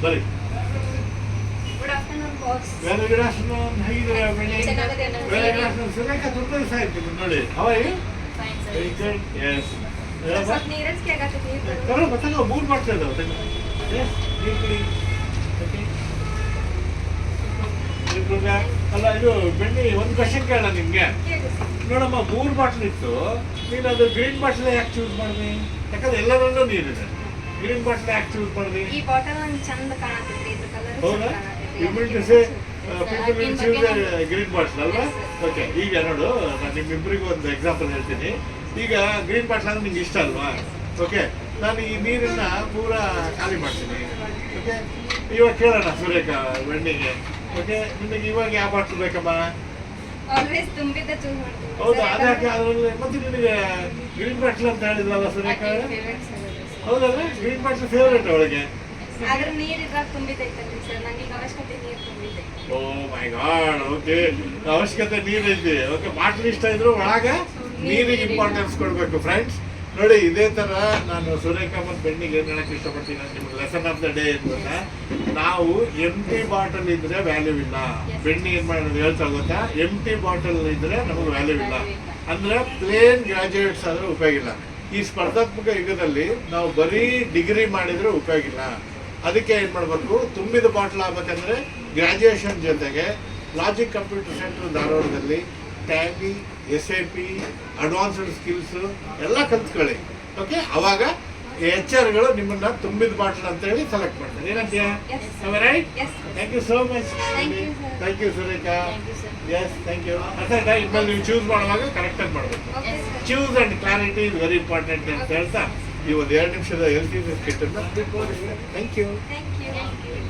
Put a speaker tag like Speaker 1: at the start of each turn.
Speaker 1: ಬರೀ.
Speaker 2: Good afternoon boss.
Speaker 1: Very good afternoon. ಹೇಗಿದ್ದೀರಾ ಬೆಳ್ಳಿ? Very good afternoon. ಸುರೇಖ ತುಂಬ ದಿವಸ ಆಯ್ತು ನೋಡಿ. How are you?
Speaker 2: Fine sir.
Speaker 1: Very good. Yes.
Speaker 2: ಸ್ವಲ್ಪ ನೀರಜ್ಗೆ ಆಗತ್ತೆ ನೀರು.
Speaker 1: ತಗೋ ತಗೋ 3 ಬಾಟ್ಲ್ ಇದಾವೆ ತಗೋ. ಎಸ್ ನೀರು ಕುಡಿ. ಓಕೆ. ಅಲ್ಲ ಇದು ಬೆಣ್ಣೆ ಒಂದು ಕ್ವಶನ್ ಕೇಳೋಣ ನಿಮಗೆ. ನೋಡಮ್ಮ 3 ಬಾಟ್ಲ್ ಇತ್ತು, ನೀನು ಅದು ಗ್ರೀನ್ ಬಾಟ್ಲ್ ಯಾಕೆ ಚೂಸ್ ಮಾಡಿದ್ವಿ? ಯಾಕಂದ್ರೆ ಎಲ್ಲರಲ್ಲೂ ನೀರಿದೆ, ಗ್ರೀನ್ ಬಾಟ್ಲ್ ಯಾಕೆ ಚೂಸ್ ಮಾಡಿದ್ವಿ?
Speaker 2: ಈ ಬಾಟಲ್ ಒಂದು ಚಂದ ಕಾಣತೈತ್ರಿ, ಇದ್ರ ಕಲರ್
Speaker 1: ಹೌದಾ?
Speaker 2: ಕಾಣತೈತ್ರಿ.
Speaker 1: You mean to say people will choose green bottle ಅಲ್ವಾ? ಓಕೆ. ಈಗ ನೋಡು, ನಾನು ನಿಮ್ಮಿಬ್ಬರಿಗೂ ಒಂದು ಎಕ್ಸಾಂಪಲ್ ಹೇಳ್ತೀನಿ. ಈಗ ಗ್ರೀನ್ ಬಾಟ್ಲ್ ಅಂದ್ರೆ ನಿಂಗೆ ಇಷ್ಟ ಅಲ್ವಾ? ಓಕೆ. ನಾನು ಈ ನೀರನ್ನ ಪೂರಾ ಖಾಲಿ ಮಾಡ್ತೀನಿ. ಓಕೆ. ಇವಾಗ ಕೇಳೋಣ ಸುರೇಖ ಬೆಣ್ಣಿಗೆ. ಓಕೆ. ನಿಮಗೆ ಇವಾಗ ಯಾವ ಬಾಟ್ಲ್ ಬೇಕಮ್ಮ?
Speaker 2: ಆಲ್ವೇಸ್ ತುಂಬಿದ್ದ ಚೂಸ್ ಮಾಡ್ತೀನಿ.
Speaker 1: ಹೌದಾ? ಅದಕ್ಕೆ ಅದರಲ್ಲಿ ಮತ್ತೆ ನಿನಗೆ ಗ್ರೀನ್ ಬಾಟ್ಲ್ ಅಂತ ಹೇಳಿದ್ರಲ್ಲ ಸುರೇಖ? ಹೌದಲ್ಲ? ಗ್ರೀನ್ ಬಾಟ್ಲ್ ಫೇವ್ರೇಟ್ ಅವಳಿಗೆ.
Speaker 2: ಆದ್ರೆ ನೀರ್ ಇದ್ರಾಗ ತುಂಬಿದೈತಲ್ರಿ ಸರ್, ನಂಗೆ ಈಗ ಅವಶ್ಯಕತೆ ನೀರು ತುಂಬಿದೆ.
Speaker 1: ಓ ಮೈ ಗಾಡ್. ಓಕೆ. ಅವಶ್ಯಕತೆ ನೀರೈತಿ. ಓಕೆ. ಬಾಟ್ಲ್ ಇಷ್ಟ ಇದ್ರು ಒಳಗ ನೀರಿಗೆ ಇಂಪಾರ್ಟೆನ್ಸ್ ಕೊಡಬೇಕು ಫ್ರೆಂಡ್ಸ್. ನೋಡಿ, ಇದೇ ತರ ನಾನು ಸುರೇಖ ಮತ್ತು ಬೆಣ್ಣಿಗೆ ಏನು ಹೇಳಕ್ಕೆ ಇಷ್ಟಪಡ್ತೀನಿ ಅಂದ್ರೆ, ನಿಮ್ಗೆ ಲೆಸನ್ ಆಫ್ ದ ಡೇ ಏನು ಗೊತ್ತಾ? ನಾವು ಎಂಟಿ ಬಾಟಲ್ ಇದ್ರೆ ವ್ಯಾಲ್ಯೂ ಇಲ್ಲ. ಬೆಣ್ಣಿ ಏನ್ ಮಾಡೋದು ಹೇಳ್ತಾ ಗೊತ್ತಾ? ಎಂಟಿ ಬಾಟಲ್ ಇದ್ರೆ ನಮಗೆ ವ್ಯಾಲ್ಯೂ ಇಲ್ಲ. ಅಂದ್ರೆ ಪ್ಲೇನ್ ಗ್ರಾಜುಯೇಟ್ಸ್ ಆದ್ರೆ ಉಪಯೋಗ ಇಲ್ಲ. ಈ ಸ್ಪರ್ಧಾತ್ಮಕ ಯುಗದಲ್ಲಿ ನಾವು ಬರೀ ಡಿಗ್ರಿ ಮಾಡಿದ್ರೆ ಉಪಯೋಗ ಇಲ್ಲ. ಅದಕ್ಕೆ ಏನು ಮಾಡಬೇಕು? ತುಂಬಿದ ಬಾಟ್ಲ್ ಆಗ್ಬೇಕಂದ್ರೆ ಗ್ರಾಜುಯೇಷನ್ ಜೊತೆಗೆ ಲಾಜಿಕ್ ಕಂಪ್ಯೂಟರ್ ಸೆಂಟರ್ ಧಾರವಾಡದಲ್ಲಿ ಟ್ಯಾಲಿ, SAP, ಅಡ್ವಾನ್ಸ್ಡ್ ಸ್ಕಿಲ್ಸ್ ಎಲ್ಲ ಕಲ್ತ್ಕೊಳ್ಳಿ. ಓಕೆ. ಅವಾಗ HR ಗಳು ನಿಮ್ಮನ್ನ ತುಂಬಿದ ಬಾಟ್ಲ್ ಅಂತ ಹೇಳಿ ಸೆಲೆಕ್ಟ್ ಮಾಡ್ತಾರೆ. ಏನಂತೀಯ? Right. Thank you so much. Thank you Surekha. Yes thank you. ಅರ್ಥ ಇನ್ಮೇಲೆ ನೀವು ಚೂಸ್ ಮಾಡುವಾಗ ಕರೆಕ್ಟಾಗಿ ಮಾಡಬೇಕು. Choose and clarity is very important ಅಂತ ಹೇಳ್ತಾ ಈ ಒಂದು 2 ನಿಮಿಷದ ಹೆಲ್ತ್ ಕಿಟ್ ಅನ್ನು ಥ್ಯಾಂಕ್ ಯು.